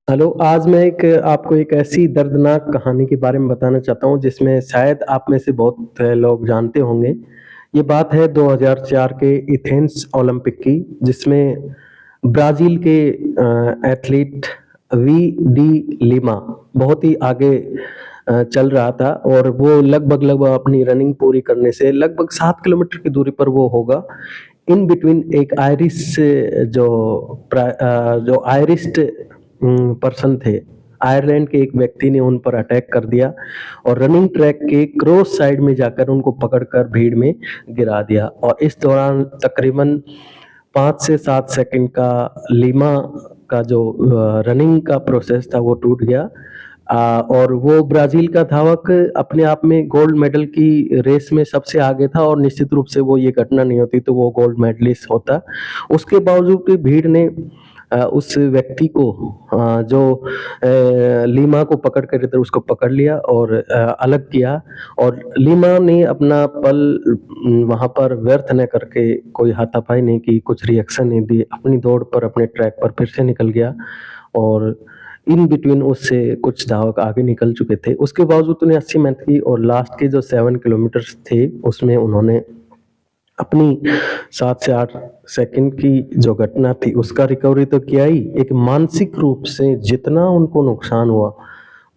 Hello, आज मैं आपको एक ऐसी दर्दनाक कहानी के बारे में बताना चाहता हूँ जिसमें शायद आप में से बहुत लोग जानते होंगे। ये बात है 2004 के एथेंस ओलंपिक की, जिसमें ब्राज़ील के एथलीट वी.डी. लिमा बहुत ही आगे चल रहा था और वो लगभग अपनी रनिंग पूरी करने से लगभग 7 किलोमीटर की दूरी पर वो होगा। इन बिटवीन एक जो आयरिश पर्सन थे, आयरलैंड के एक व्यक्ति ने उन पर अटैक कर दिया और रनिंग ट्रैक के क्रॉस साइड में जाकर उनको पकड़कर भीड़ में गिरा दिया और इस दौरान तकरीबन 5 से 7 सेकंड का लीमा का जो रनिंग का प्रोसेस था वो टूट गया। और वो ब्राज़ील का धावक अपने आप में गोल्ड मेडल की रेस में सबसे आगे था और निश्चित रूप से वो ये घटना नहीं होती तो वो गोल्ड मेडलिस्ट होता। उसके बावजूद भी भीड़ ने उस व्यक्ति को जो लीमा को पकड़ कर इधर उसको पकड़ लिया और अलग किया और लीमा ने अपना पल वहाँ पर व्यर्थ न करके कोई हाथापाई नहीं की, कुछ रिएक्शन नहीं दी, अपनी दौड़ पर अपने ट्रैक पर फिर से निकल गया और इन बिटवीन उससे कुछ धावक आगे निकल चुके थे। उसके बावजूद उन्हें 80 मेहनत की और लास्ट के जो 7 किलोमीटर्स थे उसमें उन्होंने अपनी 7 से 8 सेकंड की जो घटना थी उसका रिकवरी तो किया ही, एक मानसिक रूप से जितना उनको नुकसान हुआ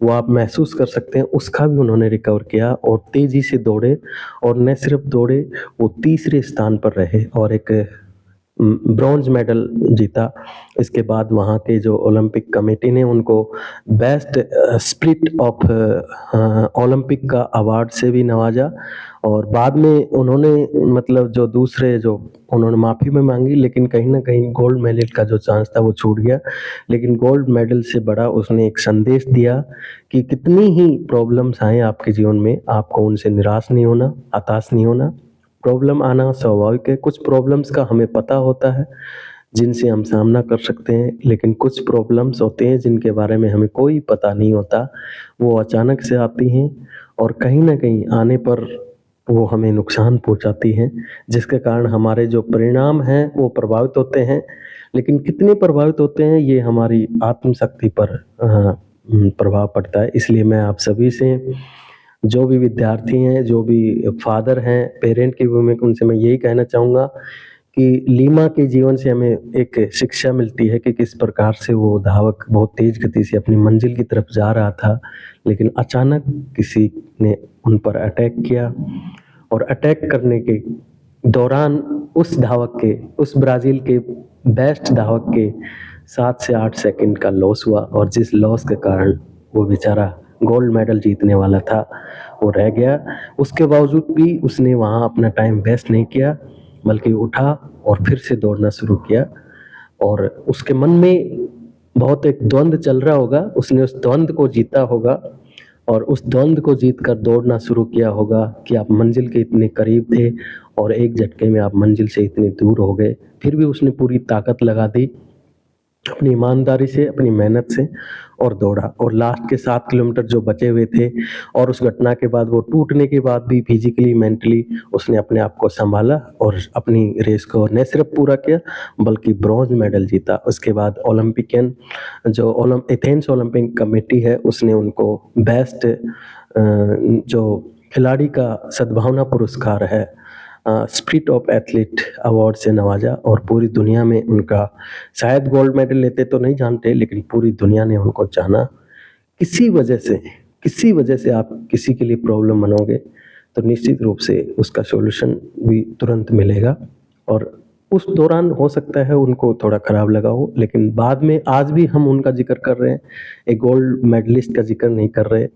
वो आप महसूस कर सकते हैं, उसका भी उन्होंने रिकवर किया और तेजी से दौड़े और न सिर्फ दौड़े, वो तीसरे स्थान पर रहे और एक ब्रॉन्ज मेडल जीता। इसके बाद वहाँ के जो ओलंपिक कमेटी ने उनको बेस्ट स्पिरिट ऑफ ओलंपिक का अवार्ड से भी नवाजा और बाद में उन्होंने मतलब जो दूसरे जो उन्होंने माफ़ी भी मांगी, लेकिन कहीं ना कहीं गोल्ड मेडल का जो चांस था वो छूट गया। लेकिन गोल्ड मेडल से बड़ा उसने एक संदेश दिया कि कितनी ही प्रॉब्लम्स आए आपके जीवन में, आपको उनसे निराश नहीं होना, हताश नहीं होना। प्रॉब्लम आना स्वाभाविक है, कुछ प्रॉब्लम्स का हमें पता होता है जिनसे हम सामना कर सकते हैं, लेकिन कुछ प्रॉब्लम्स होते हैं जिनके बारे में हमें कोई पता नहीं होता, वो अचानक से आती हैं और कहीं न कहीं आने पर वो हमें नुकसान पहुँचाती हैं, जिसके कारण हमारे जो परिणाम हैं वो प्रभावित होते हैं। लेकिन कितने प्रभावित होते हैं ये हमारी आत्मशक्ति पर प्रभाव पड़ता है। इसलिए मैं आप सभी से, जो भी विद्यार्थी हैं, जो भी फादर हैं, पेरेंट की भूमिका, उनसे मैं यही कहना चाहूँगा कि लीमा के जीवन से हमें एक शिक्षा मिलती है कि किस प्रकार से वो धावक बहुत तेज़ गति से अपनी मंजिल की तरफ जा रहा था, लेकिन अचानक किसी ने उन पर अटैक किया और अटैक करने के दौरान उस ब्राज़ील के बेस्ट धावक के 7 से 8 सेकंड का लॉस हुआ और जिस लॉस के कारण वो बेचारा गोल्ड मेडल जीतने वाला था, वो रह गया। उसके बावजूद भी उसने वहाँ अपना टाइम वेस्ट नहीं किया, बल्कि उठा और फिर से दौड़ना शुरू किया और उसके मन में बहुत एक द्वंद चल रहा होगा, उसने उस द्वंद को जीता होगा और उस द्वंद को जीत कर दौड़ना शुरू किया होगा कि आप मंजिल के इतने करीब थे और एक झटके में आप मंजिल से इतने दूर हो गए। फिर भी उसने पूरी ताकत लगा दी, अपनी ईमानदारी से, अपनी मेहनत से और दौड़ा और लास्ट के 7 किलोमीटर जो बचे हुए थे और उस घटना के बाद, वो टूटने के बाद भी फिज़िकली, मेंटली उसने अपने आप को सँभाला और अपनी रेस को न सिर्फ पूरा किया बल्कि ब्रॉन्ज़ मेडल जीता। उसके बाद एथेंस ओलंपिक कमेटी है, उसने उनको बेस्ट जो खिलाड़ी का सद्भावना पुरस्कार है, स्पिरिट ऑफ एथलीट अवार्ड से नवाजा और पूरी दुनिया में उनका, शायद गोल्ड मेडल लेते तो नहीं जानते, लेकिन पूरी दुनिया ने उनको जाना। किसी वजह से किसी वजह से आप किसी के लिए प्रॉब्लम बनोगे तो निश्चित रूप से उसका सॉल्यूशन भी तुरंत मिलेगा और उस दौरान हो सकता है उनको थोड़ा खराब लगा हो, लेकिन बाद में आज भी हम उनका जिक्र कर रहे हैं, एक गोल्ड मेडलिस्ट का जिक्र नहीं कर रहे।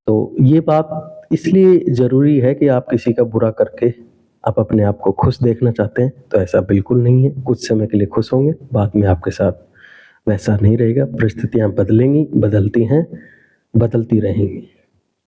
तो ये बात इसलिए ज़रूरी है कि आप किसी का बुरा करके आप अपने आप को खुश देखना चाहते हैं, तो ऐसा बिल्कुल नहीं है। कुछ समय के लिए खुश होंगे, बाद में आपके साथ वैसा नहीं रहेगा। परिस्थितियाँ बदलेंगी, बदलती हैं, बदलती रहेंगी।